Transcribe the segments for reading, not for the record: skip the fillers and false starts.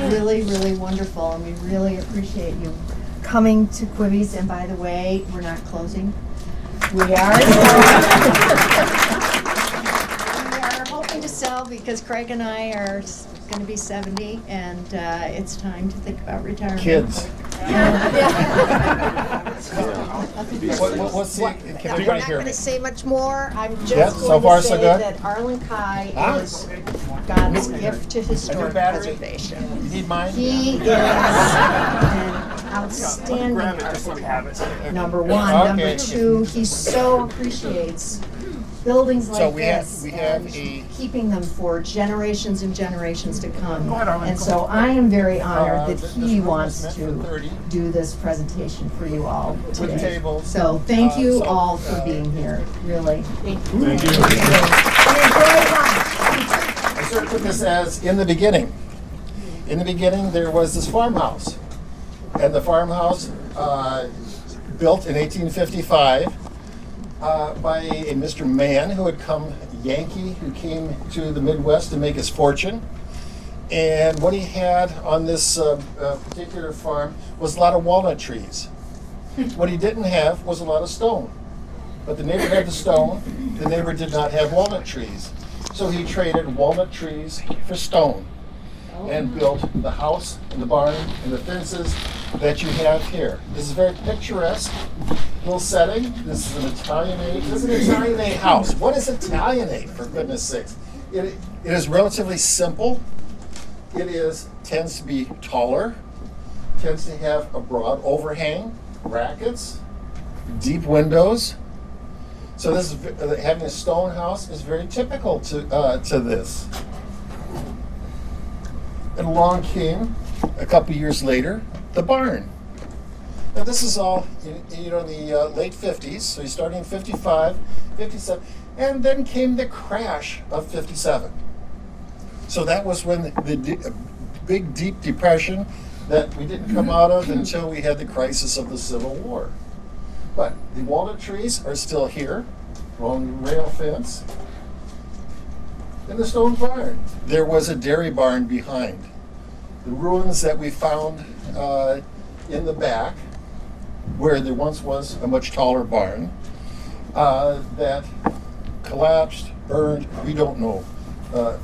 really, really wonderful, and we really appreciate you coming to Quivey's. And by the way, we're not closing. We are. We are hoping to sell because Craig and I are going to be 70, and it's time to think about retirement. Kids. What's the, I'm not going to say much more. I'm just so going far, to so say good? that Arlen Kai is God's gift to historic preservation. You need mine? He is an outstanding architect, number one. Okay. Number two, he so appreciates buildings like So this we have and a keeping them for generations and generations to come. And so I am very honored that he wants to do this presentation for you all today. tables. So thank you all for being here, really. Thank you. I sort of put this as in the beginning. In the beginning, there was this farmhouse. And the farmhouse, built in 1855 by a Mr. Mann who had come, Yankee, who came to the Midwest to make his fortune. And what he had on this particular farm was a lot of walnut trees. What he didn't have was a lot of stone. But the neighbor had the stone, the neighbor did not have walnut trees. So he traded walnut trees for stone and built the house and the barn and the fences that you have here. This is very picturesque little setting. This is an Italianate. This is an Italianate house. What is Italianate, for goodness sakes? It is relatively simple. It tends to be taller, tends to have a broad overhang, brackets, deep windows. So this is having a stone house is very typical to this. And along came, a couple years later, the barn. Now this is all in the late 50s, so you're starting in 55, 57, and then came the crash of 57. So that was when the big, deep depression that we didn't come out of until we had the crisis of the Civil War. But the walnut trees are still here, along the rail fence. And the stone barn. There was a dairy barn behind. The ruins that we found in the back, where there once was a much taller barn, that collapsed, burned, we don't know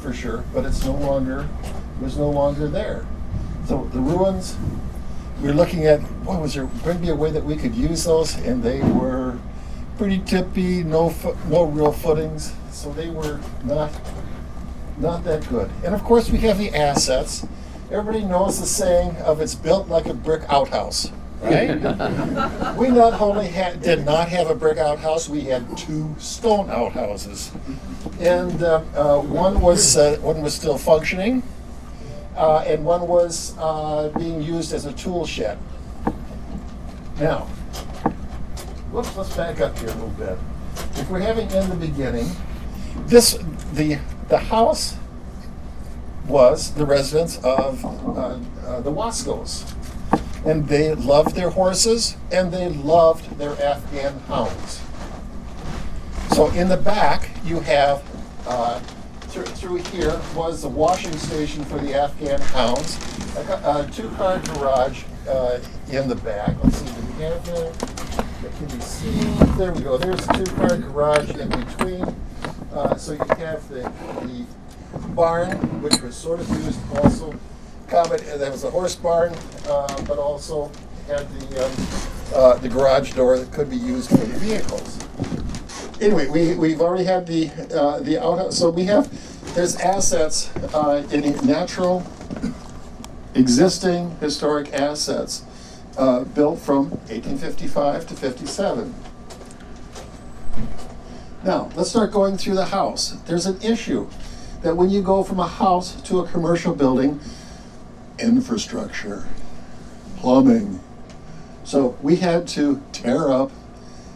for sure, but it was no longer there. So the ruins, we're looking at, was there going to be a way that we could use those? And they were pretty tippy, no real footings, so they were not that good. And of course we have the assets. Everybody knows the saying of it's built like a brick outhouse, right? We not only did not have a brick outhouse, we had two stone outhouses. And one was still functioning, and one was being used as a tool shed. Now, let's back up here a little bit. If we're having in the beginning, the house was the residence of the Wascos. And they loved their horses, and they loved their Afghan hounds. So in the back, you have, through here was the washing station for the Afghan hounds, a two-car garage in the back. Let's see, do we have that? Can you see? There we go. There's a two-car garage in between. So you have the barn, which was sort of used also. There was a horse barn, but also had the garage door that could be used for the vehicles. Anyway, we've already had the outhouse. So there's assets in natural, existing historic assets built from 1855 to 57. Now, let's start going through the house. There's an issue that when you go from a house to a commercial building, infrastructure, plumbing. So we had to tear up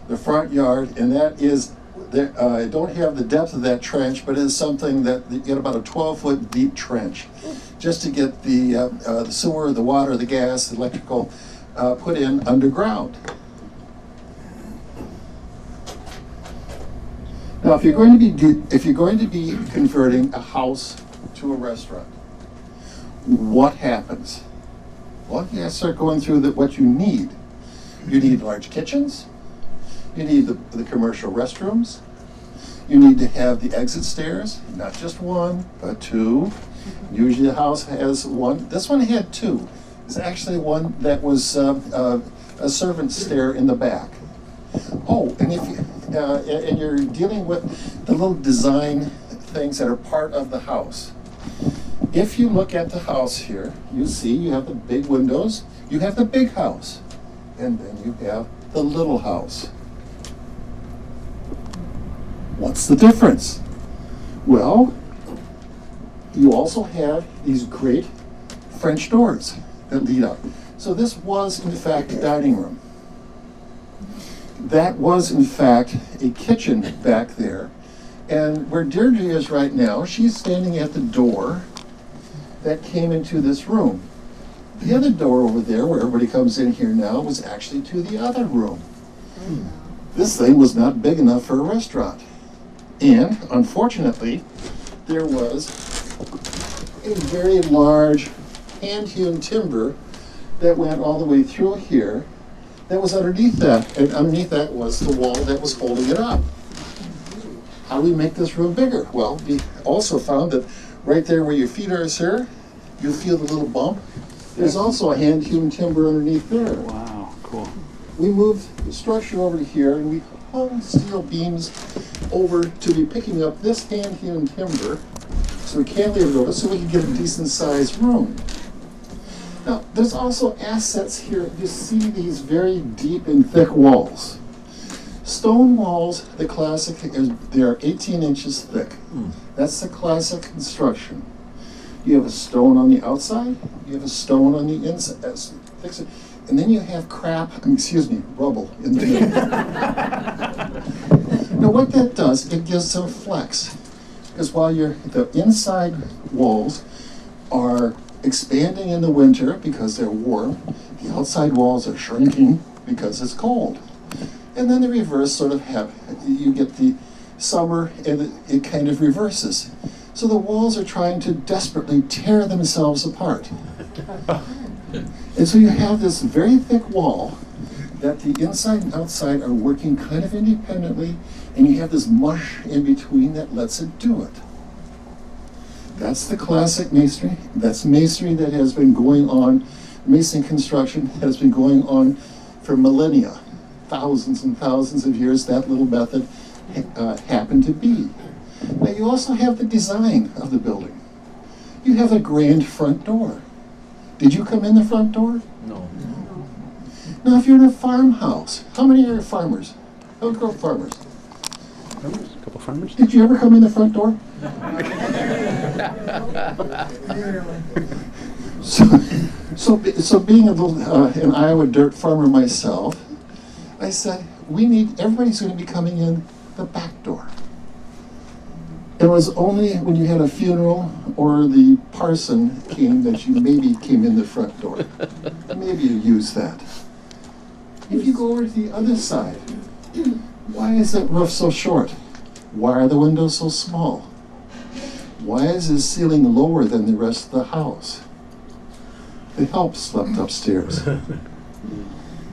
the front yard, and that is, I don't have the depth of that trench, but it is something that you get about a 12-foot deep trench just to get the sewer, the water, the gas, the electrical put in underground. Now, if you're going to be converting a house to a restaurant, what happens? Well, you gotta start going through what you need. You need large kitchens. You need the commercial restrooms. You need to have the exit stairs, not just one, but two. Usually the house has one. This one had two. It's actually one that was a servant stair in the back. Oh, and if you, and you're dealing with the little design things that are part of the house. If you look at the house here, you see you have the big windows, you have the big house, and then you have the little house. What's the difference? Well, you also have these great French doors that lead up. So this was, in fact, a dining room. That was, in fact, a kitchen back there. And where Deirdre is right now, she's standing at the door that came into this room. The other door over there, where everybody comes in here now, was actually to the other room. This thing was not big enough for a restaurant. And, unfortunately, there was a very large hand-hewn timber that went all the way through here that was underneath that. And underneath that was the wall that was holding it up. How do we make this room bigger? Well, we also found that right there where your feet are, sir, you feel the little bump. There's also a hand-hewn timber underneath there. Wow, cool. We moved the structure over to here, and we hung steel beams over to be picking up this hand-hewn timber, so we cantilevered over so we could get a decent-sized room. Now, there's also assets here. You see these very deep and thick walls. Stone walls, the classic, they are 18 inches thick. That's the classic construction. You have a stone on the outside, you have a stone on the inside, and then you have rubble in the middle. Now what that does, it gives some flex. Because while the inside walls are expanding in the winter because they're warm, the outside walls are shrinking because it's cold. And then the reverse sort of you get the summer and it kind of reverses. So the walls are trying to desperately tear themselves apart. And so you have this very thick wall that the inside and outside are working kind of independently, and you have this mush in between that lets it do it. That's the classic masonry. That's masonry that has been going on, mason construction has been going on for millennia. Thousands and thousands of years that little method happened to be. Now you also have the design of the building. You have a grand front door. Did you come in the front door? No. Now if you're in a farmhouse, how many are farmers? How grow farmers? Farmers? A couple farmers? Did you ever come in the front door? So being a little an Iowa dirt farmer myself, I said, everybody's going to be coming in the back door. It was only when you had a funeral or the parson came that you maybe came in the front door. Maybe you use that. If you go over to the other side, why is that roof so short? Why are the windows so small? Why is the ceiling lower than the rest of the house? The help slept upstairs.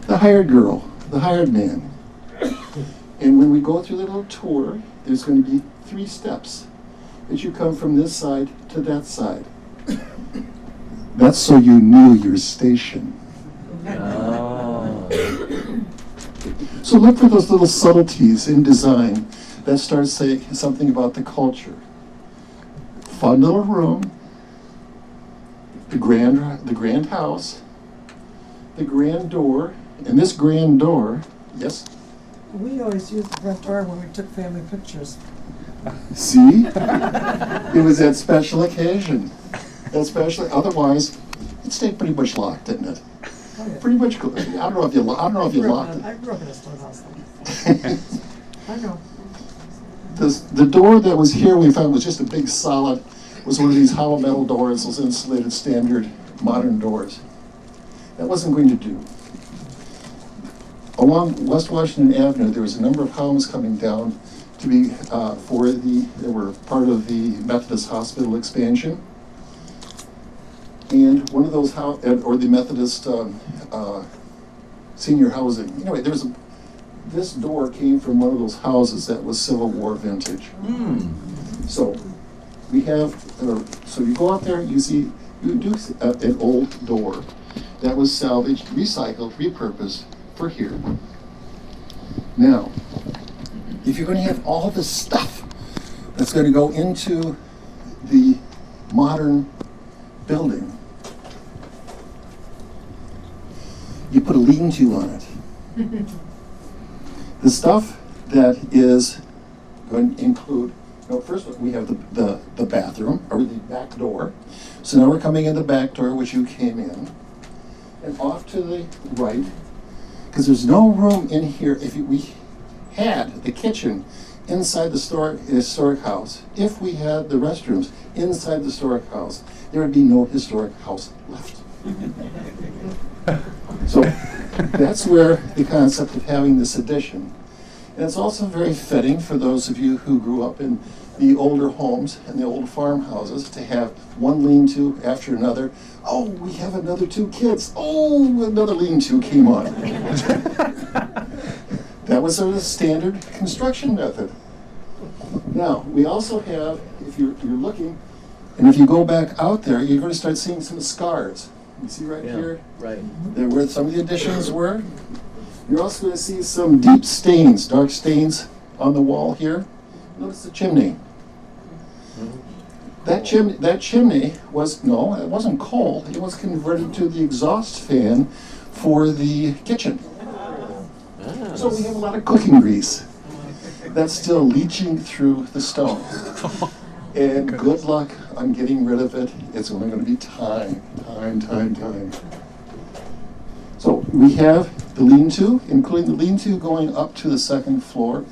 The hired girl, the hired man. And when we go through the little tour, there's going to be 3 steps as you come from this side to that side. That's so you knew your station. Oh. So look for those little subtleties in design that start saying something about the culture. Fun little room, the grand house, the grand door, and this grand door, yes? We always used the front door when we took family pictures. See? It was that special occasion. Otherwise, it stayed pretty much locked, didn't it? Oh, yeah. Pretty much. I don't know if you locked it. I grew up in a stone house. I know. The door that was here we found was just a big solid, was one of these hollow metal doors, those insulated standard modern doors. That wasn't going to do. Along West Washington Avenue, there was a number of homes coming down to be they were part of the Methodist Hospital expansion. and one of those or the Methodist senior housing. Anyway, this door came from one of those houses that was Civil War vintage. So we have, so you go out there, you see, you do an old door that was salvaged, recycled, repurposed for here. Now, if you're going to have all this stuff that's going to go into the modern building, you put a lean-to on it. The stuff that is going to include, first we have the bathroom, or the back door. So now we're coming in the back door, which you came in, and off to the right, because there's no room in here. If we had the kitchen inside the historic house, if we had the restrooms inside the historic house, there would be no historic house left. So that's where the concept of having this addition. And it's also very fitting for those of you who grew up in the older homes and the old farmhouses to have one lean-to after another. Oh, we have another 2 kids. Oh, another lean-to came on. That was a standard construction method. Now, we also have, if you're looking, and if you go back out there, you're going to start seeing some scars. You see right here? Right. There where some of the additions were. You're also going to see some deep stains, dark stains on the wall here. Notice the chimney. That chimney was, no, it wasn't coal. It was converted to the exhaust fan for the kitchen. So we have a lot of cooking grease that's still leaching through the stone. And good luck on getting rid of it. It's only going to be time. So we have the lean-to, including the lean-to going up to the 2nd floor.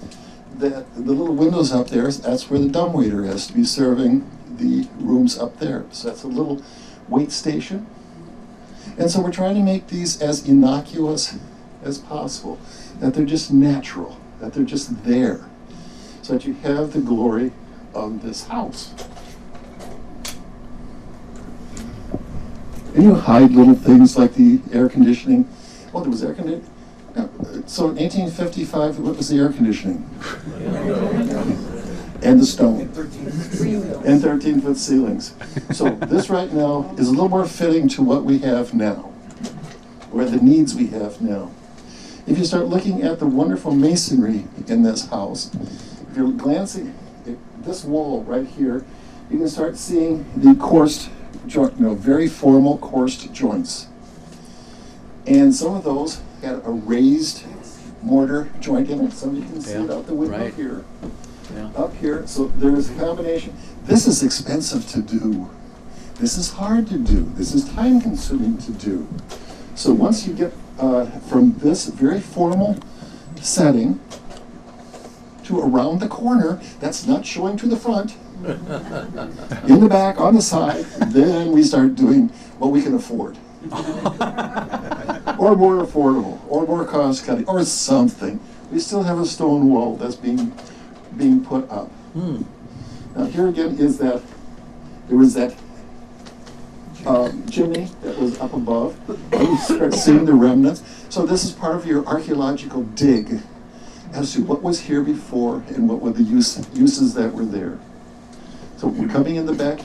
The little windows up there, that's where the dumbwaiter is to be serving the rooms up there. So that's a little wait station. And so we're trying to make these as innocuous as possible, that they're just natural, that they're just there, so that you have the glory of this house. And you hide little things like the air conditioning. Well, there was air conditioning. So in 1855, what was the air conditioning? And the stone. And 13-foot ceilings. So this right now is a little more fitting to what we have now, or the needs we have now. If you start looking at the wonderful masonry in this house, if you're glancing at this wall right here, you can start seeing the coursed joint, very formal coursed joints. And some of those had a raised mortar joint in it. Some of you can see it out the window here. Yeah. Up here, so there's a combination. This is expensive to do. This is hard to do. This is time consuming to do. So once you get from this very formal setting to around the corner, that's not showing to the front, in the back, on the side, then we start doing what we can afford. Or more affordable, or more cost cutting, or something. We still have a stone wall that's being put up. Now here again is that, there was that chimney that was up above. You start seeing the remnants. So this is part of your archaeological dig as to what was here before and what were the uses that were there. So we're coming in the back,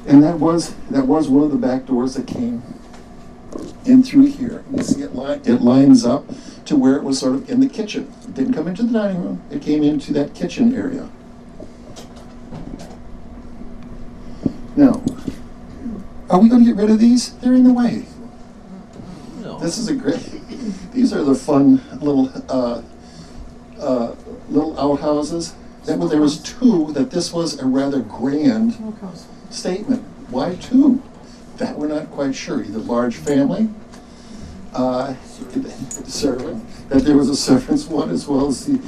and that was one of the back doors that came in through here. You see it lines up to where it was sort of in the kitchen. It didn't come into the dining room, it came into that kitchen area. Now, are we going to get rid of these? They're in the way. No. This is these are the fun little outhouses. There was 2, that this was a rather grand statement. Why 2? That we're not quite sure. Either large family, servant, that there was a servant's one, as well as the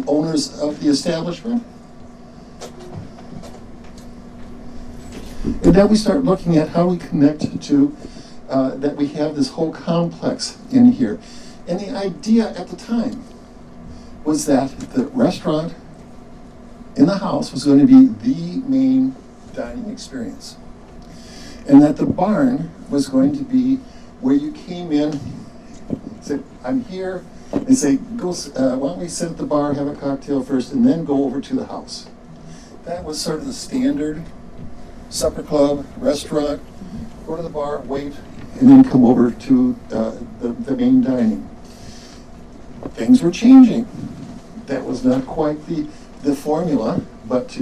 owners of the establishment. And now we start looking at how we connect to that we have this whole complex in here. And the idea at the time was that the restaurant in the house was going to be the main dining experience. And that the barn was going to be where you came in, said, I'm here, and say, go, why don't we sit at the bar, have a cocktail first, and then go over to the house. That was sort of the standard supper club, restaurant, go to the bar, wait, and then come over to the main dining. Things were changing. That was not quite the formula, but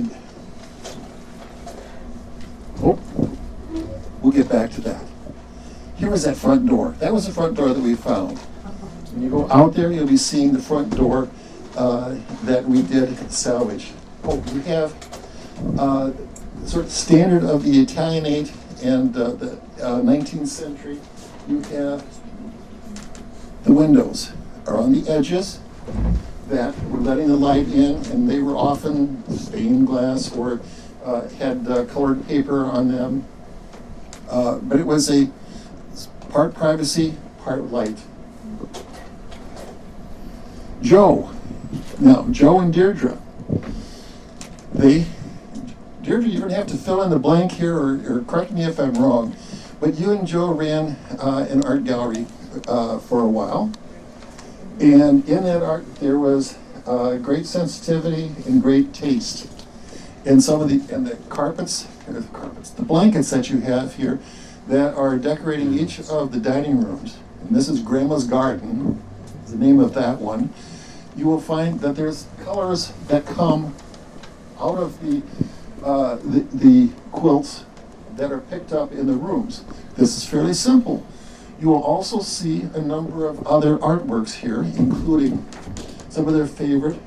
we'll get back to that. Here was that front door. That was the front door that we found. When you go out there, you'll be seeing the front door that we did salvage. Oh, we have sort of standard of the Italianate and the 19th century. You have the windows are on the edges that were letting the light in, and they were often stained glass or had colored paper on them. But it was a part privacy, part light. Joe and Deirdre. Deirdre, you're going to have to fill in the blank here or correct me if I'm wrong, but you and Joe ran an art gallery for a while. And in that art, there was great sensitivity and great taste. And some of the carpets, the blankets that you have here that are decorating each of the dining rooms, and this is Grandma's Garden, is the name of that one, you will find that there's colors that come out of the quilts that are picked up in the rooms. This is fairly simple. You will also see a number of other artworks here, including some of their favorite,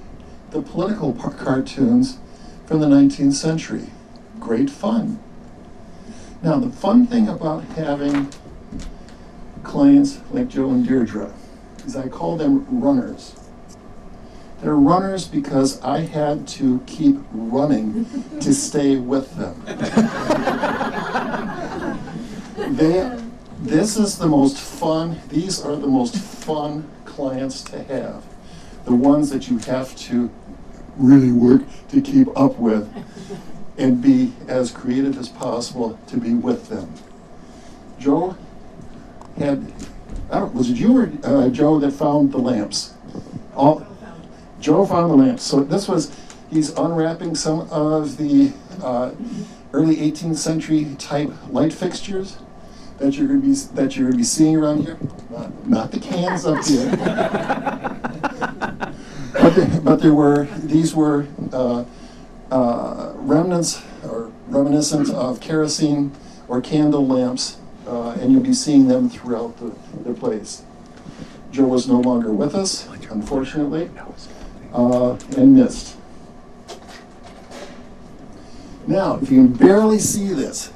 the political cartoons from the 19th century. Great fun. Now, the fun thing about having clients like Joe and Deirdre is I call them runners. They're runners because I had to keep running to stay with them. This is the most fun, these are the most fun clients to have. The ones that you have to really work to keep up with and be as creative as possible to be with them. Joe had, was it you or Joe that found the lamps? Joe found the lamps. So he's unwrapping some of the early 18th century type light fixtures that you're going to be seeing around here. Not the cans up here. but these were remnants or reminiscent of kerosene or candle lamps, and you'll be seeing them throughout the place. Joe was no longer with us, unfortunately, and missed. Now, if you can barely see this,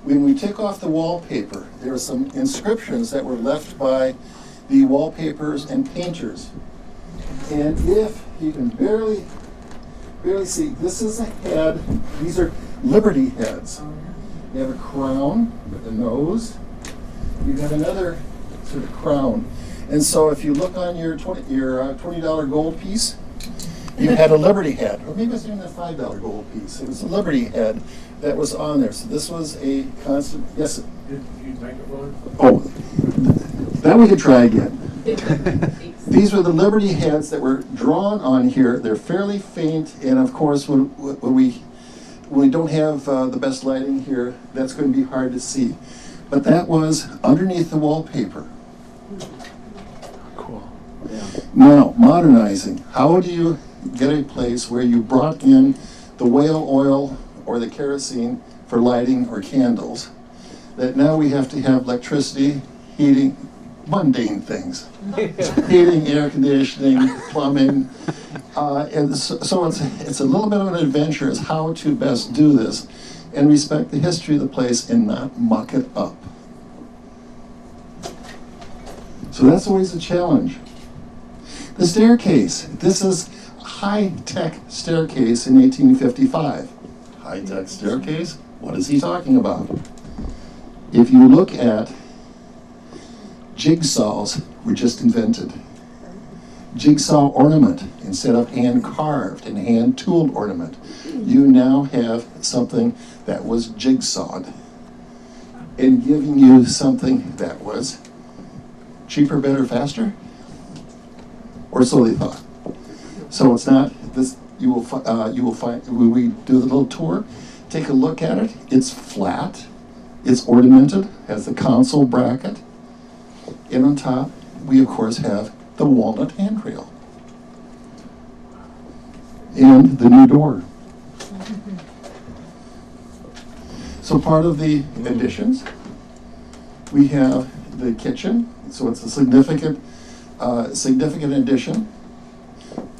when we take off the wallpaper, there are some inscriptions that were left by the wallpapers and painters. And if you can barely see, this is a head. These are liberty heads. You have a crown with a nose. You have another sort of crown. And so if you look on your $20 gold piece, you had a liberty head, or maybe it's even a $5 gold piece. It was a liberty head that was on there. So this was a constant. Yes. Did you use microphone? Oh, that we could try again. These were the liberty heads that were drawn on here. They're fairly faint, and of course, when we don't have the best lighting here, that's going to be hard to see. But that was underneath the wallpaper. Cool. Yeah. Now, modernizing. How do you get a place where you brought in the whale oil or the kerosene for lighting or candles, that now we have to have electricity, heating, mundane things. Heating, air conditioning, plumbing. And so it's a little bit of an adventure as how to best do this and respect the history of the place and not muck it up. So that's always a challenge. The staircase. This is a high-tech staircase in 1855. High-tech staircase? What is he talking about? If you look at jigsaws were just invented. jigsaw ornament instead of hand carved and hand tooled ornament. You now have something that was jigsawed and giving you something that was cheaper, better, faster, or so they thought. So it's not this. You will find when we do the little tour, take a look at it. It's flat, it's ornamented, has the console bracket, and on top we of course have the walnut handrail and the new door. So part of the additions, we have the kitchen. So it's a significant addition.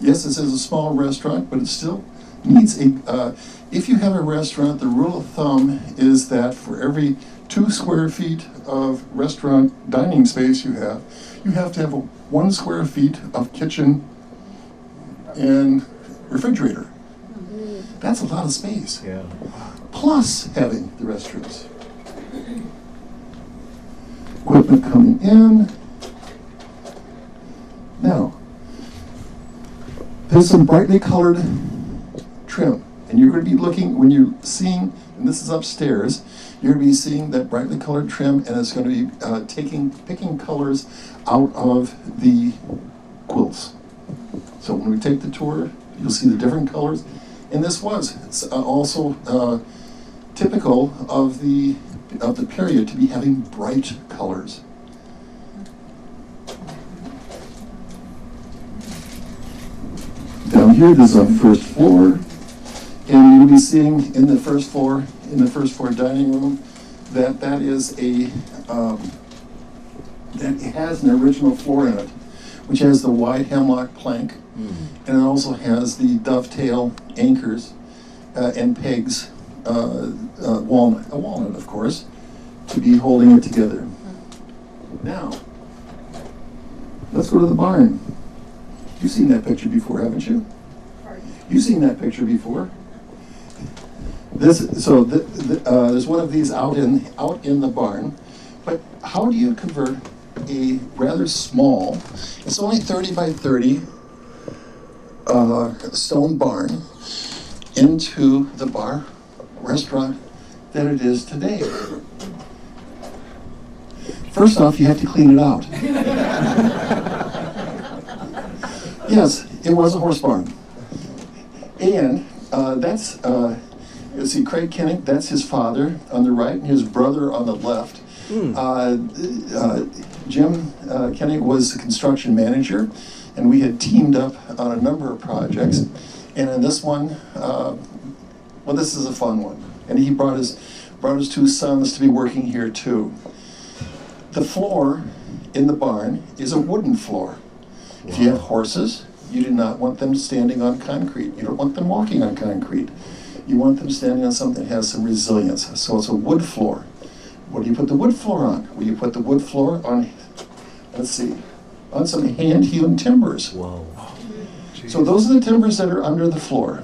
Yes, this is a small restaurant, but it still needs a. If you have a restaurant, the rule of thumb is that for every 2 square feet of restaurant dining space you have to have 1 square feet of kitchen and refrigerator. That's a lot of space. Yeah. Plus having the restrooms. Equipment coming in. Now, there's some brightly colored trim, and you're going to be looking, when you're seeing, and this is upstairs, you're going to be seeing that brightly colored trim, and it's going to be picking colors out of the quilts. So when we take the tour, you'll see the different colors, and this was also typical of the period to be having bright colors. Down here, this is our first floor, and you'll be seeing in the first floor dining room, that is a that has an original floor in it, which has the wide hemlock plank, and it also has the dovetail anchors and pegs, a walnut of course, to be holding it together. Now, let's go to the barn. You've seen that picture before, haven't you? You've seen that picture before. There's one of these out in the barn, but how do you convert a rather small, it's only 30 by 30 stone barn into the bar restaurant that it is today? First off, you have to clean it out. Yes, it was a horse barn. And that's, you see Craig Kennick, that's his father on the right, and his brother on the left. Jim Kennick was the construction manager, and we had teamed up on a number of projects. And in this one, well, this is a fun one. And he brought his 2 sons to be working here too. The floor in the barn is a wooden floor. If you have horses, you do not want them standing on concrete. You don't want them walking on concrete. You want them standing on something that has some resilience. So it's a wood floor. What do you put the wood floor on? Well, you put the wood floor on, let's see, on some hand-hewn timbers. Whoa. So those are the timbers that are under the floor.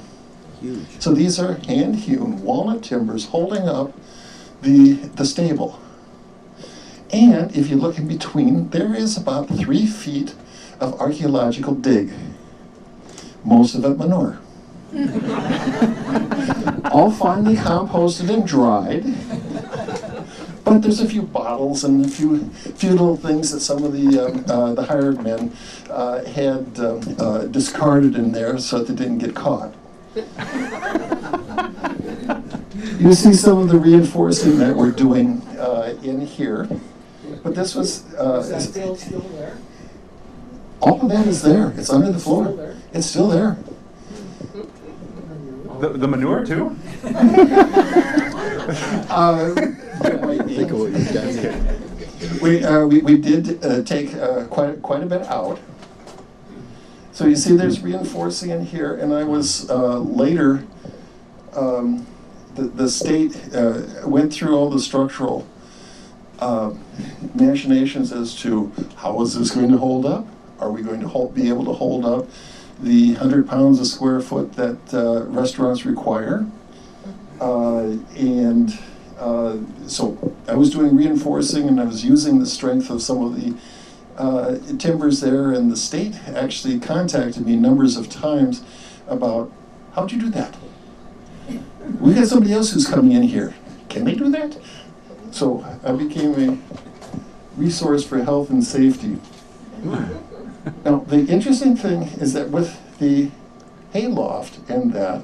Huge. So these are hand-hewn walnut timbers holding up the stable. And if you look in between, there is about 3 feet of archaeological dig. Most of it manure. All finely composted and dried. But there's a few bottles and a few little things that some of the hired men had discarded in there so that they didn't get caught. You see some of the reinforcing that we're doing in here. But this was... Is that still there? All of that is there. It's under the floor. It's still there. The manure too? Think of what you guys get. We did take quite a bit out. So you see there's reinforcing in here, and I was later, the state went through all the structural machinations as to how is this going to hold up? Are we going to be able to hold up the 100 pounds a square foot that restaurants require? So I was doing reinforcing, and I was using the strength of some of the timbers there, and the state actually contacted me numbers of times about, how'd you do that? We got somebody else who's coming in here. Can they do that? So I became a resource for health and safety. Now, the interesting thing is that with the hayloft and that,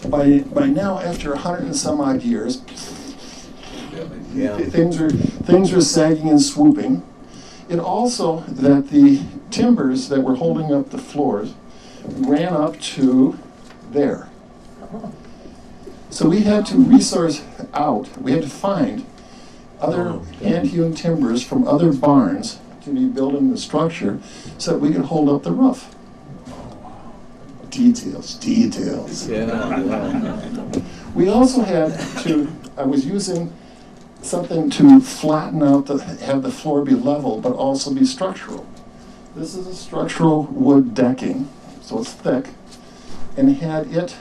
by now, after 100 and some odd years, things are sagging and swooping. It also that the timbers that were holding up the floors ran up to there. So we had to resource out. We had to find other hand-hewn timbers from other barns to be building the structure so that we could hold up the roof. Details. We also had to, I was using something to flatten out, have the floor be level, but also be structural. This is a structural wood decking, so it's thick, and had it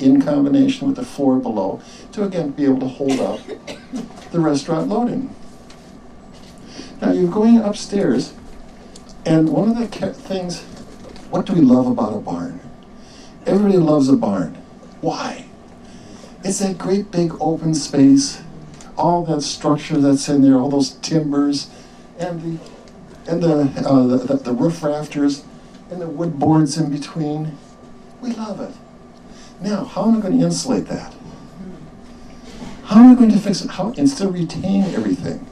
in combination with the floor below to again be able to hold up the restaurant loading. Now you're going upstairs, and one of the things, what do we love about a barn? Everybody loves a barn. Why? It's that great big open space, all that structure that's in there, all those timbers, and the roof rafters, and the wood boards in between. We love it. Now, how am I going to insulate that? How am I going to fix it? How, and still retain everything,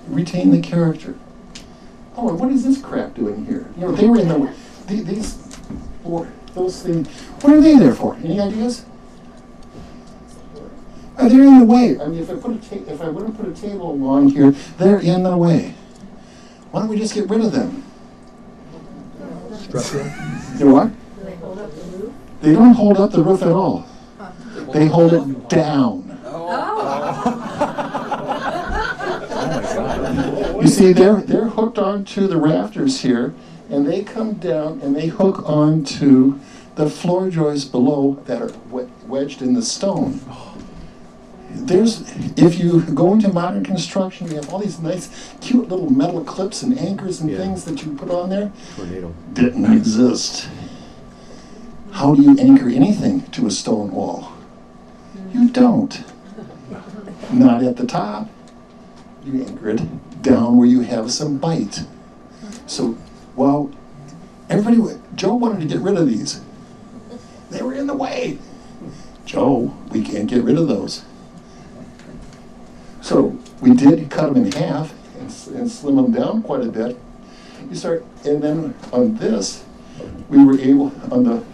retain the character? Oh, and what is this crap doing here? You know, they were in those things. What are they there for? Any ideas? They're in the way. I mean, if I wouldn't put a table along here, they're in the way. Why don't we just get rid of them? Structural? You know what? Do they hold up the roof? They don't hold up the roof at all. They hold it down. You see, they're hooked onto the rafters here, and they come down and they hook onto the floor joists below that are wedged in the stone. If you go into modern construction, you have all these nice, cute little metal clips and anchors and things that you put on there. Tornado. Didn't exist. How do you anchor anything to a stone wall? You don't. Not at the top. You anchor it down where you have some bite. So, well, Joe wanted to get rid of these. They were in the way. Joe, we can't get rid of those. So we did cut them in half and slim them down quite a bit. And then on this, we were able, do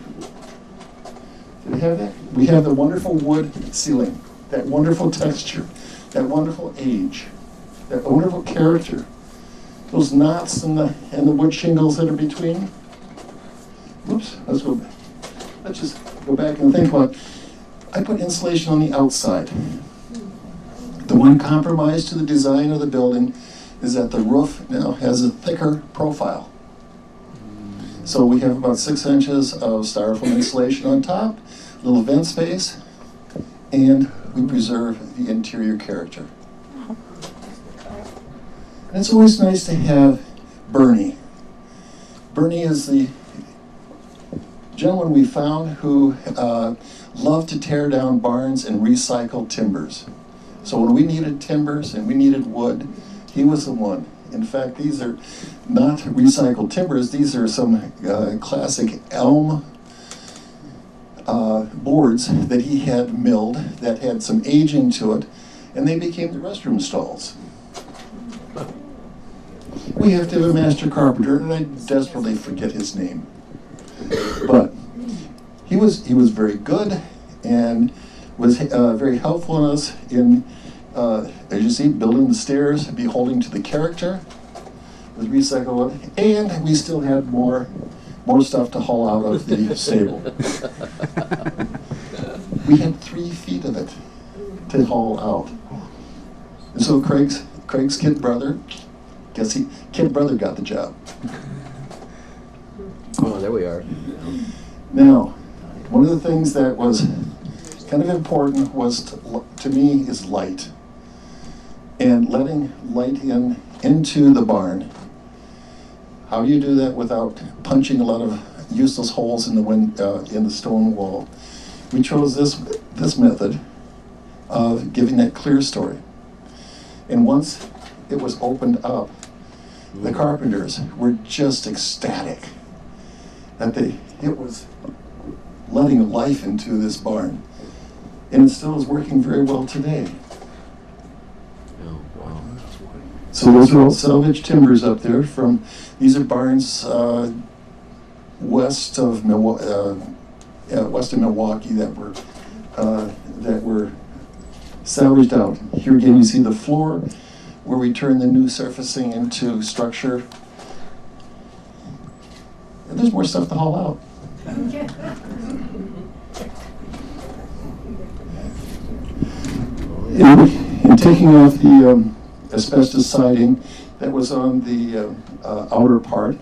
we have that? We have the wonderful wood ceiling, that wonderful texture, that wonderful age, that wonderful character. Those knots and the wood shingles that are between. Oops, let's just go back and think about it. I put insulation on the outside. The one compromise to the design of the building is that the roof now has a thicker profile. So we have about 6 inches of styrofoam insulation on top, a little vent space, and we preserve the interior character. And it's always nice to have Bernie. Bernie is the gentleman we found who loved to tear down barns and recycle timbers. So when we needed timbers and we needed wood, he was the one. In fact, these are not recycled timbers. These are some classic elm boards that he had milled that had some aging to it, and they became the restroom stalls. We have to have a master carpenter, and I desperately forget his name. But he was very good and was very helpful in us in, as you see, building the stairs, beholding to the character with recycled wood, and we still had more stuff to haul out of the stable. We had 3 feet of it to haul out. And so Craig's kid brother, kid brother got the job. Oh, there we are. Now, one of the things that was kind of important was to me is light, and letting light into the barn. How do you do that without punching a lot of useless holes in the stone wall? We chose this method of giving that clear story. And once it was opened up, the carpenters were just ecstatic that it was letting life into this barn. And it still is working very well today. Oh, wow. So those are all salvage timbers up there these are barns west of Milwaukee that were salvaged out. Here again you see the floor where we turn the new surfacing into structure. And there's more stuff to haul out. In taking off the asbestos siding that was on the outer part,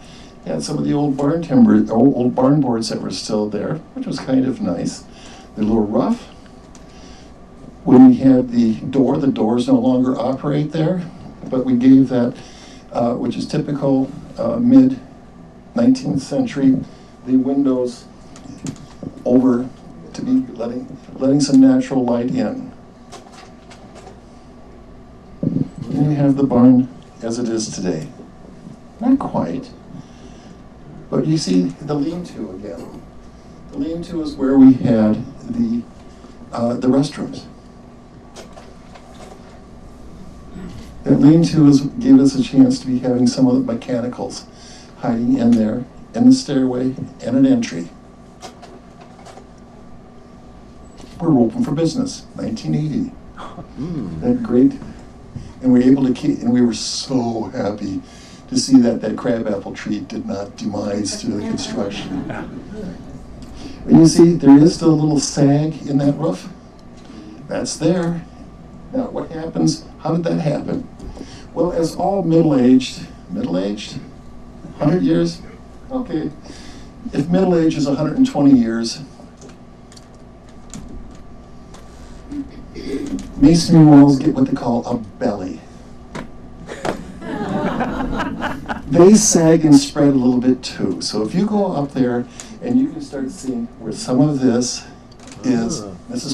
had some of the old barn timber, old barn boards that were still there, which was kind of nice. They're a little rough. When we had the doors no longer operate there, but we gave that, which is typical mid-19th century, the windows over to be letting some natural light in. And we have the barn as it is today. Not quite, but you see the lean-to again. The lean-to is where we had the restrooms. That lean-to gave us a chance to be having some of the mechanicals hiding in there, and the stairway, and an entry. We're open for business, 1980. That great, and we were able to keep, and we were so happy to see that crabapple tree did not demise through the construction. And you see, there is still a little sag in that roof. That's there. Now, what happens? How did that happen? Well, as all middle-aged, 100 years? Okay. If middle age is 120 years, masonry walls get what they call a belly. They sag and spread a little bit too. So if you go up there and you can start seeing where some of this is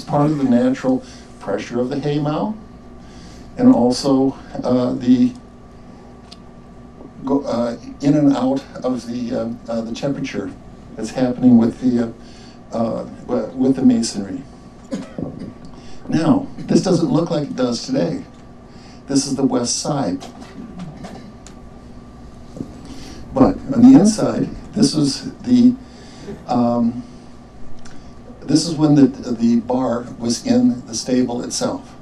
part of the natural pressure of the haymow, and also the in and out of the temperature that's happening with the masonry. Now, this doesn't look like it does today. This is the west side. But on the inside, this is when the bar was in the stable itself.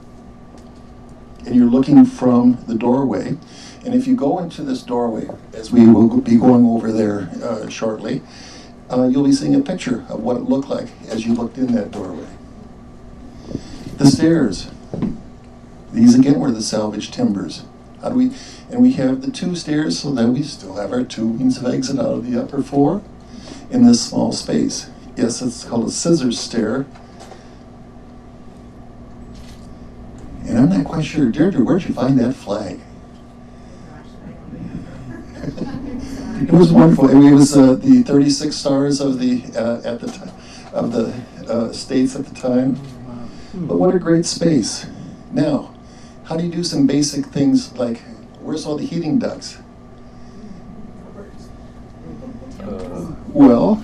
And you're looking from the doorway. And if you go into this doorway, as we will be going over there shortly, you'll be seeing a picture of what it looked like as you looked in that doorway. The stairs. These again were the salvage timbers. And we have the two stairs so that we still have our two means of exit out of the upper floor in this small space. Yes, it's called a scissors stair. And I'm not quite sure, Deirdre, where'd you find that flag? It was wonderful. It was the 36 stars of the at the time of the states at the time. But what a great space. Now, how do you do some basic things like, where's all the heating ducts? Well,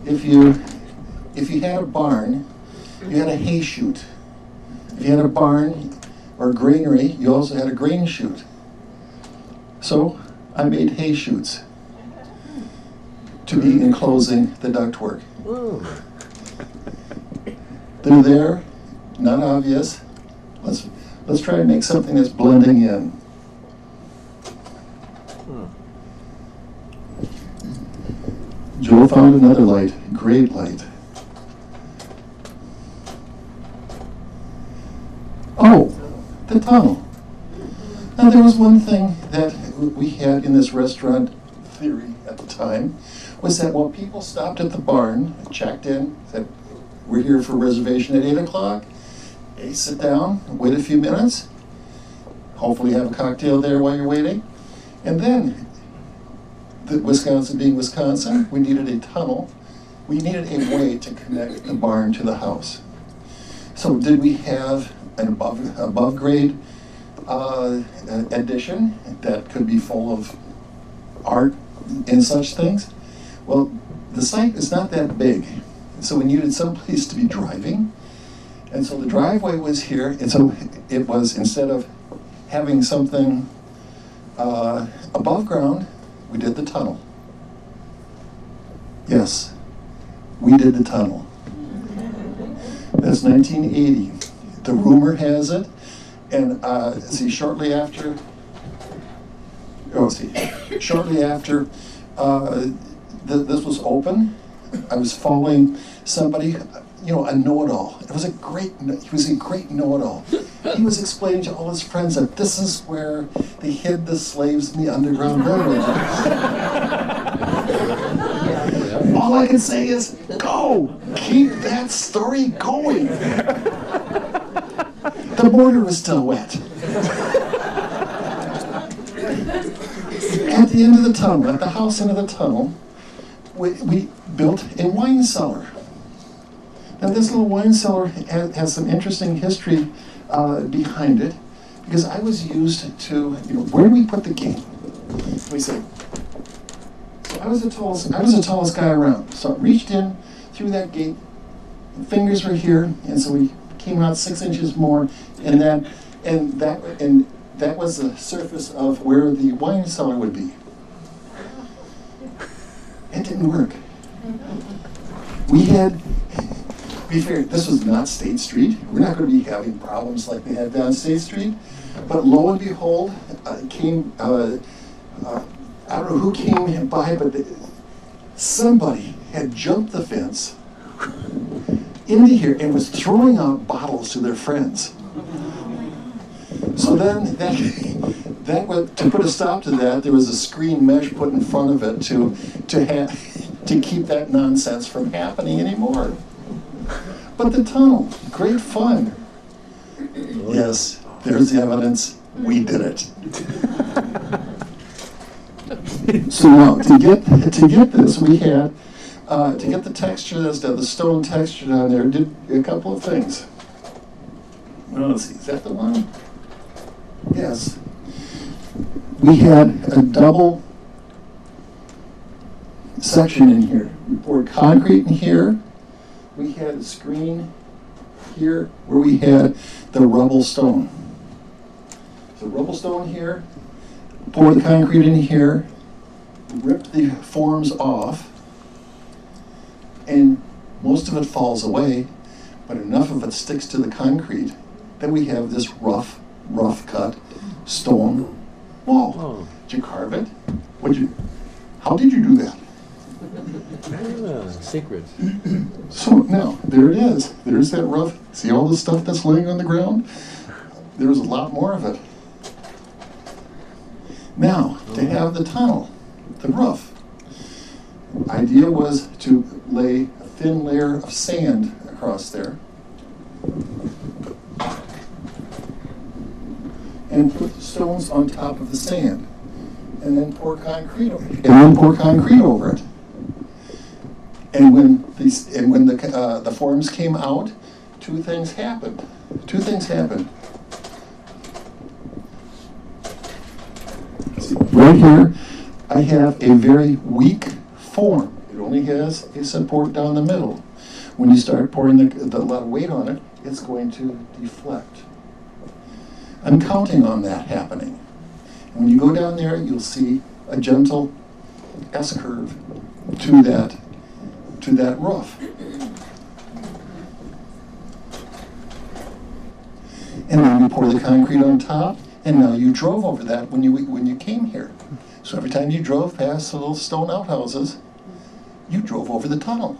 if you had a barn, you had a hay chute. If you had a barn or granary, you also had a grain chute. So I made hay chutes to be enclosing the ductwork. They're there, not obvious. Let's try to make something that's blending in. Joel found another light, great light. Oh, the tunnel. Now there was one thing that we had in this restaurant theory at the time, was that while people stopped at the barn, checked in, said, we're here for reservation at 8 o'clock, hey, sit down, wait a few minutes, hopefully have a cocktail there while you're waiting, and then Wisconsin being Wisconsin, we needed a tunnel. We needed a way to connect the barn to the house. So did we have an above grade addition that could be full of art and such things? Well, the site is not that big, so we needed some place to be driving. And so the driveway was here, and so it was, instead of having something above ground, we did the tunnel. Yes, we did the tunnel. That's 1980. The rumor has it, and shortly after this was open, I was following somebody, a know-it-all. He was a great know-it-all. He was explaining to all his friends that this is where they hid the slaves in the Underground Railroad. All I can say is, go! Keep that story going! The border is still wet. At the end of the tunnel, at the house end of the tunnel, we built a wine cellar. Now this little wine cellar has some interesting history behind it, because I was used to, where do we put the gate? We say, so I was the tallest guy around. So I reached in through that gate, fingers were here, and so we came out 6 inches more, and that was the surface of where the wine cellar would be. It didn't work. We figured this was not State Street. We're not going to be having problems like they had down State Street. But lo and behold, I don't know who came by, but somebody had jumped the fence into here and was throwing out bottles to their friends. So then to put a stop to that, there was a screen mesh put in front of it to keep that nonsense from happening anymore. But the tunnel, great fun. Yes, there's the evidence. We did it. So now, to get this, we had to get the texture, the stone texture down there, did a couple of things. Well, let's see, is that the one? Yes. We had a double section in here. We poured concrete in here. We had a screen here where we had the rubble stone. So rubble stone here, pour the concrete in here, rip the forms off, and most of it falls away, but enough of it sticks to the concrete that we have this rough cut stone wall. Oh. Did you carve it? How did you do that? Secret. So now, there it is. There's that rough. See all the stuff that's laying on the ground? There's a lot more of it. Now, to have the tunnel, the roof, idea was to lay a thin layer of sand across there and put the stones on top of the sand, and then pour concrete over it. And when the forms came out, two things happened. See, right here, I have a very weak form. It only has a support down the middle. When you start pouring a lot of weight on it, it's going to deflect. I'm counting on that happening. When you go down there, you'll see a gentle S-curve to that roof. And then you pour the concrete on top, and now you drove over that when you came here. So every time you drove past the little stone outhouses, you drove over the tunnel.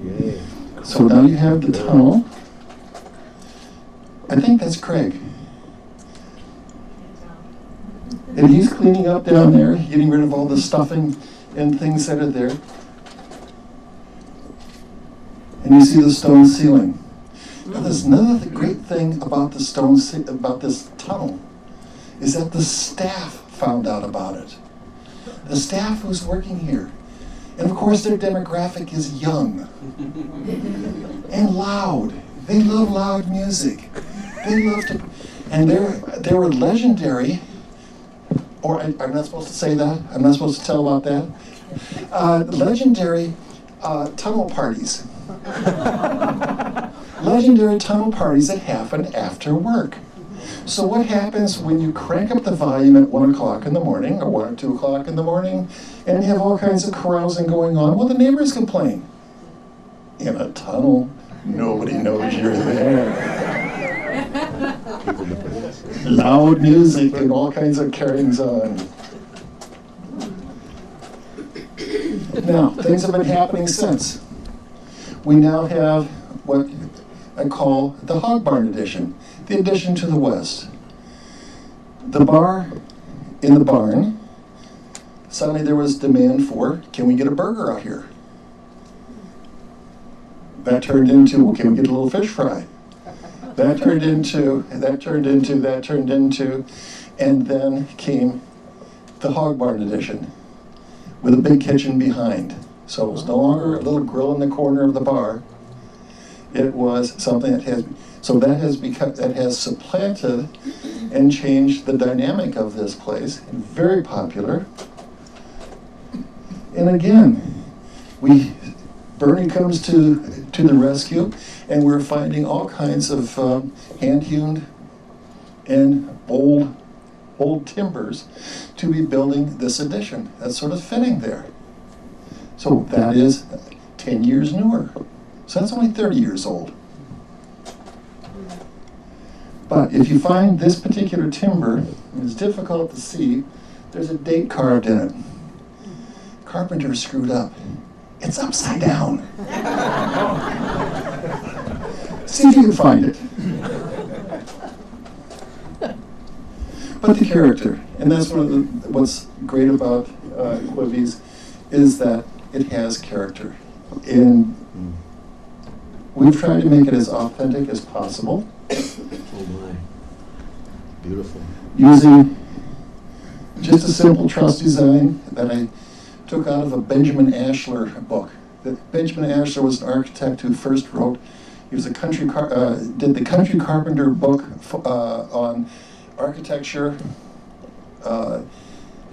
Yay. So now you have the tunnel. I think that's Craig. And he's cleaning up down there, getting rid of all the stuffing and things that are there. And you see the stone ceiling. Now there's another great thing about the about this tunnel is that the staff found out about it. The staff who's working here. And of course their demographic is young and loud. They love loud music. They love to, and they were legendary, or I'm not supposed to say that, I'm not supposed to tell about that. Legendary tunnel parties. Legendary tunnel parties that happen after work. So what happens when you crank up the volume at 1 o'clock in the morning, or 1 or 2 o'clock in the morning, and you have all kinds of carousing going on? Well, the neighbors complain. In a tunnel, nobody knows you're there. Loud music and all kinds of carryings on. Now, things have been happening since. We now have what I call the Hog Barn Edition, the addition to the West. The bar in the barn, suddenly there was demand for, can we get a burger out here? That turned into, well, can we get a little fish fry? That turned into, and then came the Hog Barn Edition with a big kitchen behind. So it was no longer a little grill in the corner of the bar. It was something that has supplanted and changed the dynamic of this place. Very popular. And again, Bernie comes to the rescue, and we're finding all kinds of hand-hewn and old timbers to be building this addition. That's sort of fitting there. So that is 10 years newer. So that's only 30 years old. But if you find this particular timber, it's difficult to see, there's a date carved in it. Carpenter screwed up. It's upside down. See if you can find it. But the character, and that's what's great about Quivey's, is that it has character. And we've tried to make it as authentic as possible. Oh my. Beautiful. Using just a simple truss design that I took out of a Benjamin Ashler book. Benjamin Ashler was an architect who first wrote, he was did the Country Carpenter book on architecture from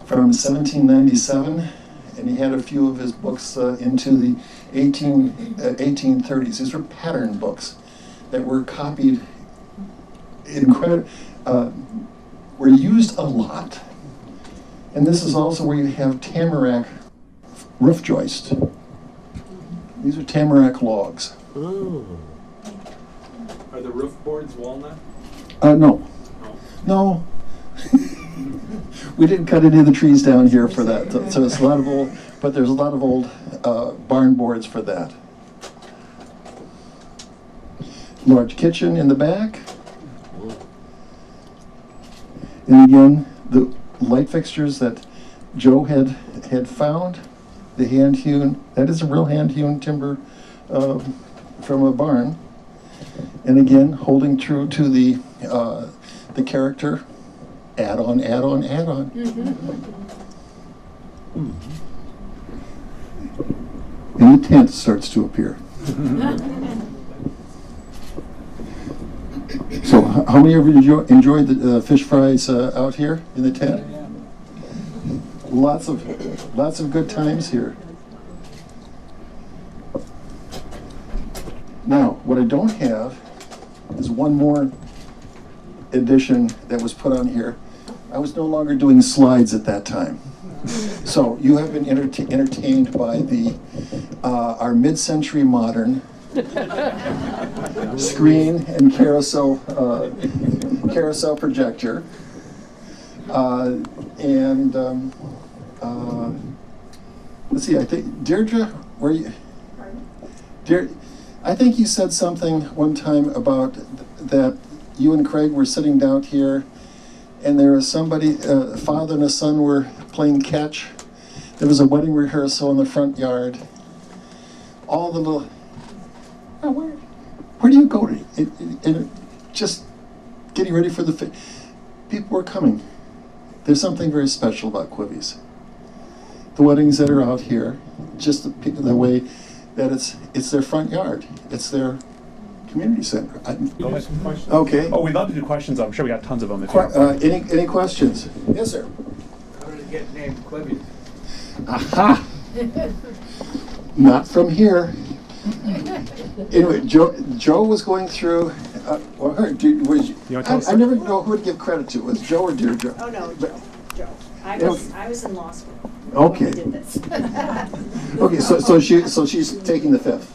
1797, and he had a few of his books into the 1830s. These were pattern books that were copied, were used a lot. And this is also where you have tamarack roof joist. These are tamarack logs. Oh. Are the roof boards walnut? No. No. We didn't cut any of the trees down here for that. So it's a lot of old, but there's a lot of old barn boards for that. Large kitchen in the back. And again, the light fixtures that Joe had found, the hand-hewn, that is a real hand-hewn timber from a barn. And again, holding true to the character, add on. And the tent starts to appear. So, how many of you enjoyed the fish fries out here in the tent? Lots of good times here. Now, what I don't have is one more addition that was put on here. I was no longer doing slides at that time. So you have been entertained by our mid-century modern screen and carousel projector. Let's see, I think, Deirdre, were you? I think you said something one time about that you and Craig were sitting down here and there was somebody, a father and a son were playing catch. There was a wedding rehearsal in the front yard. All the little, where do you go to? Just getting ready for the, people were coming. there's something very special about Quivey's. The weddings that are out here, just the way that it's their front yard. It's their community center. You have some questions? Okay. Oh, we'd love to do questions. I'm sure we got tons of them. If you have Any questions? Yes, sir. How did it get named Quivey? Aha! Not from here. Anyway, Joe was going through. Well, wanna tell us, I sir? never know who to give credit to. Was Joe or dear Joe? Oh, no, Joe. I Yeah. was in law school Okay. when we did this. Okay, so she's taking the fifth.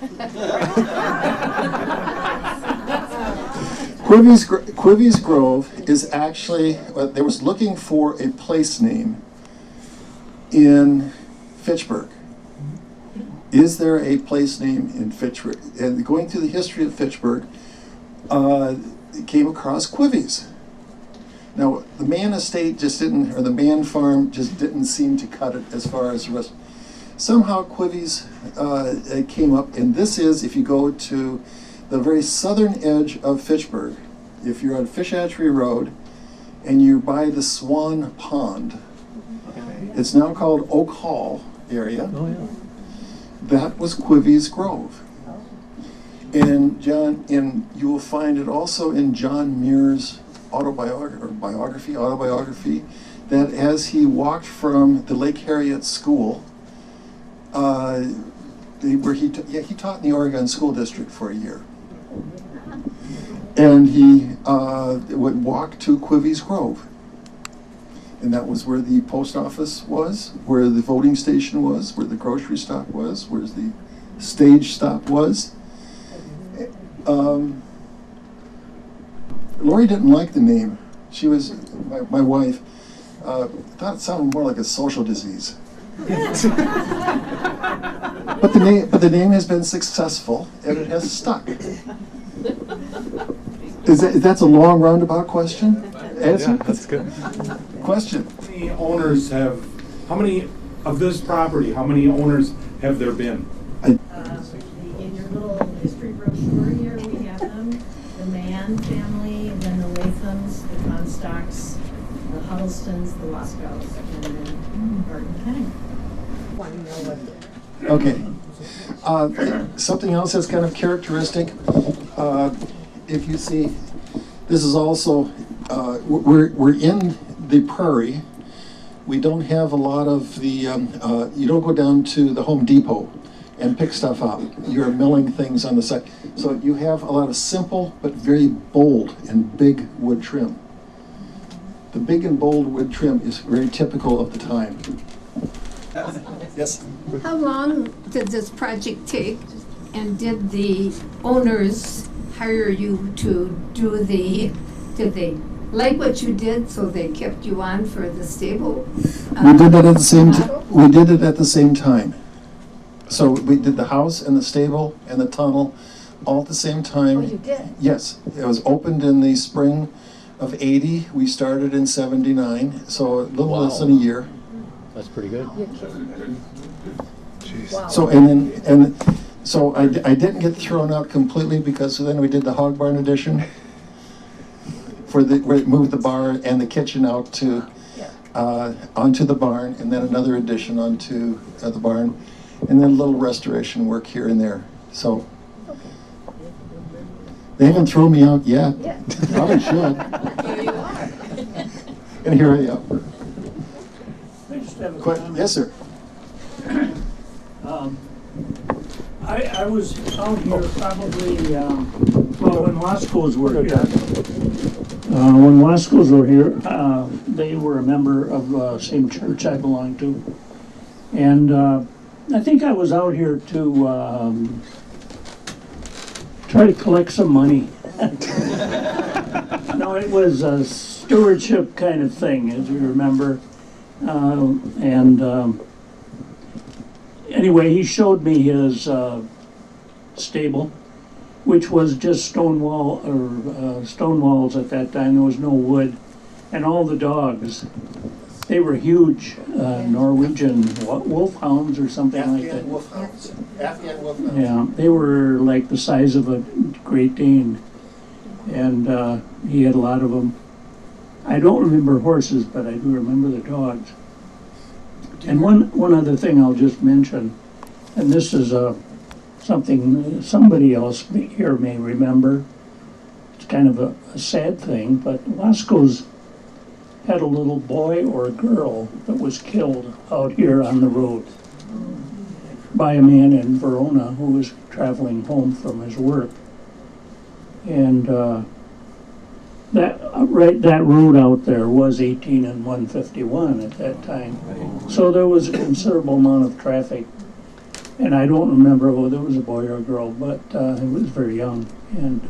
Quivey's Grove is actually, they was looking for a place name in Fitchburg. Is there a place name in Fitchburg? And going through the history of Fitchburg, came across Quivey's. Now, the Mann estate just didn't, or the Mann farm just didn't seem to cut it as far as the rest. Somehow Quivey's came up, and this is, if you go to the very southern edge of Fitchburg, if you're on Fish Hatchery Road, and you're by the Swan Pond, it's now called Oak Hall area. Oh, yeah. That was Quivey's Grove. And you will find it also in John Muir's autobiography, that as he walked from the Lake Harriet School, where he taught in the Oregon School District for a year, and he would walk to Quivey's Grove, and that was where the post office was, where the voting station was, where the grocery stop was, where the stage stop was. Lori didn't like the name. She was, my wife, thought it sounded more like a social disease. But the name has been successful, and it has stuck. That's a long roundabout question? Answer? Yeah, that's good. Question. How many owners how many of this property, how many owners have there been? In your little history brochure here, we have them, the Mann family, and then the Lathams, the Comstocks, the Huddlestons, the Wascos, and then Barton Penning. Okay. Something else that's kind of characteristic, if you see, this is also, we're in the prairie. We don't have a lot of the, you don't go down to the Home Depot and pick stuff up. You're milling things on the side. So you have a lot of simple but very bold and big wood trim. The big and bold wood trim is very typical of the time. Yes? How long did this project take, and did the owners hire you to do did they like what you did, so they kept you on for the stable? We did it at the same we did it at the same time. So we did the house and the stable and the tunnel all at the same time. Oh, you did? Yes, it was opened in the spring of '80. We started in '79, so a little less than a year. That's pretty good. Wow. So so I didn't get thrown out completely, because then we did the hog barn addition where it moved the barn and the kitchen out to onto the barn, and then another addition onto the barn, and then a little restoration work here and there. So they haven't thrown me out yet. Yeah. Probably should. Here you are. And here I am. I just have a comment. Yes, sir. I was out here probably, when law schools were here. When law schools were here, they were a member of the same church I belonged to. And I think I was out here to try to collect some money. No, it was a stewardship kind of thing, as you remember. Anyway, he showed me his stable, which was just stone walls at that time. There was no wood, and all the dogs. They were huge Norwegian wolfhounds or something like that. Afghan wolfhounds. Yeah, they were like the size of a Great Dane, and he had a lot of them. I don't remember horses, but I do remember the dogs. And one other thing I'll just mention, and this is something somebody else here may remember. It's kind of a sad thing, but Wasco's had a little boy or a girl that was killed out here on the road by a man in Verona who was traveling home from his work. And that road out there was 18 and 151 at that time. So there was a considerable amount of traffic. And I don't remember whether it was a boy or a girl, but it was very young. And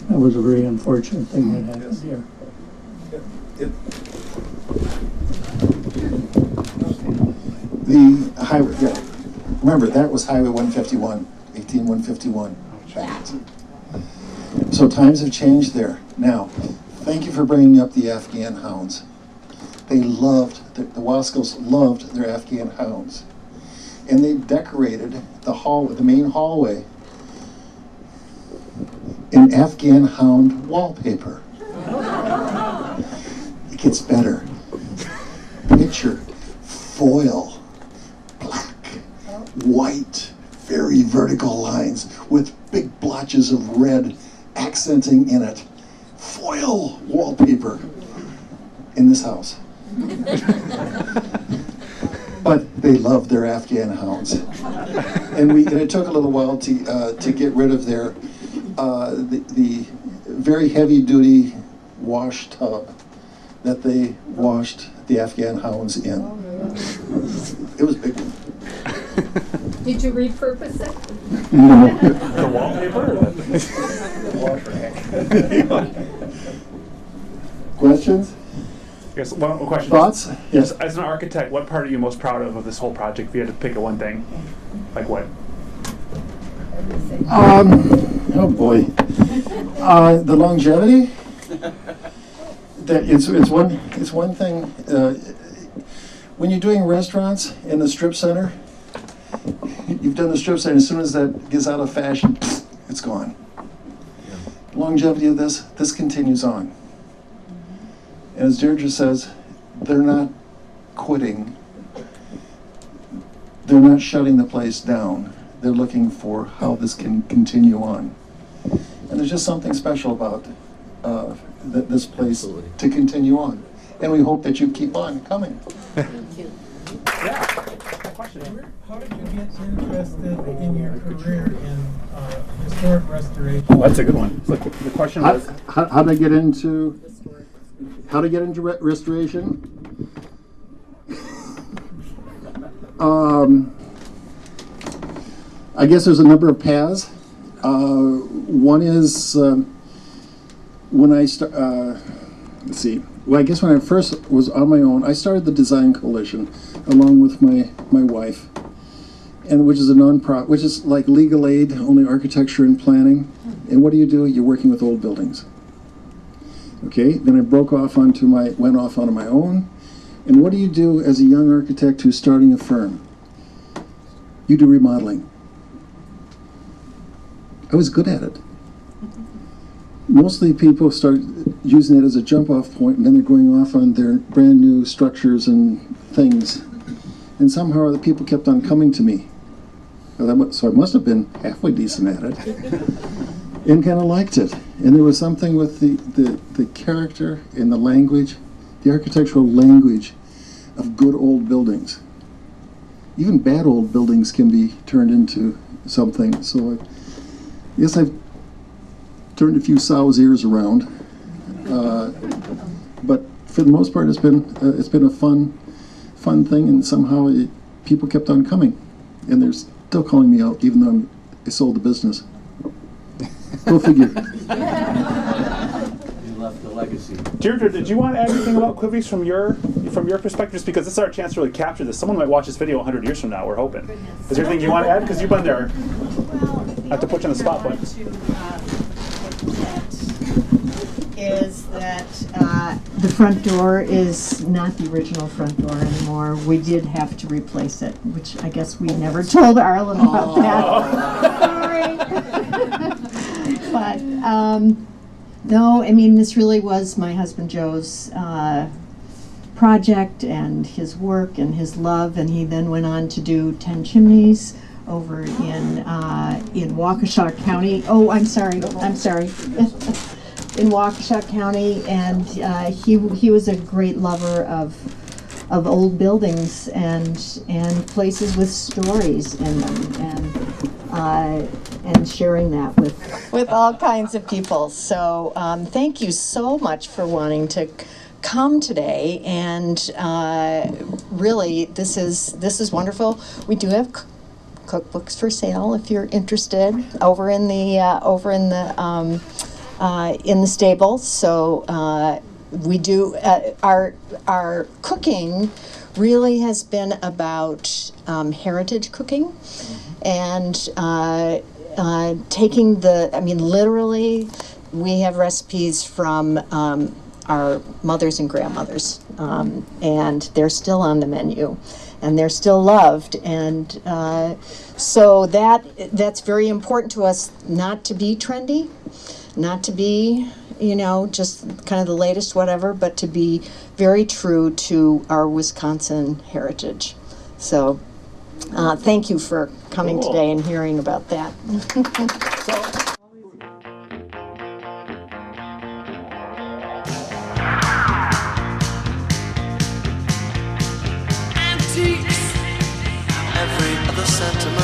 that was a very unfortunate thing that happened here. The highway, yeah. Remember, that was Highway 151, 18151. Fact. So times have changed there. Now, thank you for bringing up the Afghan hounds. They loved, the Wascos loved their Afghan hounds. And they decorated the main hallway in Afghan hound wallpaper. It gets better. Picture foil, black, white, very vertical lines with big blotches of red accenting in it. Foil wallpaper in this house. But they loved their Afghan hounds, and it took a little while to get rid of their the very heavy duty wash tub that they washed the Afghan hounds in. It was a big one. Did you repurpose it? No. The wallpaper? Questions? Yes, one question. Thoughts? Yes. As an architect, what part are you most proud of this whole project? If you had to pick one thing, like what? Oh boy. The longevity. That it's one thing. When you're doing restaurants in the strip center, you've done the strip center. As soon as that gets out of fashion, it's gone. The longevity of this continues on. And as Deirdre says, they're not quitting. They're not shutting the place down. They're looking for how this can continue on. And there's just something special about this place to continue on. And we hope that you keep on coming. Thank you. Yeah. Question. How did you get interested in your career in historic restoration? Oh, that's a good one. Look, the question was. How to get into restoration? I guess there's a number of paths. One is when I start. Let's see. Well, I guess when I first was on my own, I started the Design Coalition along with my wife, and which is a non-profit, which is like legal aid, only architecture and planning. And what do? You're working with old buildings. Okay. Then I went off onto my own. And what do you do as a young architect who's starting a firm? You do remodeling. I was good at it. Mostly people start using it as a jump-off point, and then they're going off on their brand new structures and things. And somehow the people kept on coming to me. So I must have been halfway decent at it, and kind of liked it. And there was something with the character and the language, the architectural language of good old buildings. Even bad old buildings can be turned into something. So yes, I've turned a few sow's ears around, but for the most part, it's been a fun thing, and somehow people kept on coming, and they're still calling me out, even though I sold the business. Go figure. You left the legacy. Deirdre, did you want to add anything about Quivey's from your perspective? Just because this is our chance to really capture this. Someone might watch this video 100 years from now, we're hoping. Is there anything you want to add? Because you've been there. Well, I have to put you on the spot, but. Is that the front door is not the original front door anymore. We did have to replace it, which I guess we never told Arlen about that. Sorry. But No, I mean, this really was my husband Joe's project and his work and his love, and he then went on to do 10 Chimneys over in Waukesha County. Oh, I'm sorry. In Waukesha County, and he was a great lover of old buildings and places with stories in them, and sharing that with all kinds of people. So thank you so much for wanting to come today, and really this is wonderful. We do have cookbooks for sale if you're interested over in the stable. So we do our cooking really has been about heritage cooking, and taking literally we have recipes from our mothers and grandmothers, and they're still on the menu, and they're still loved, and so that's very important to us, not to be trendy, not to be, just kind of the latest whatever, but to be very true to our Wisconsin heritage. So thank you for coming Cool. today and hearing about that. Every other sentiment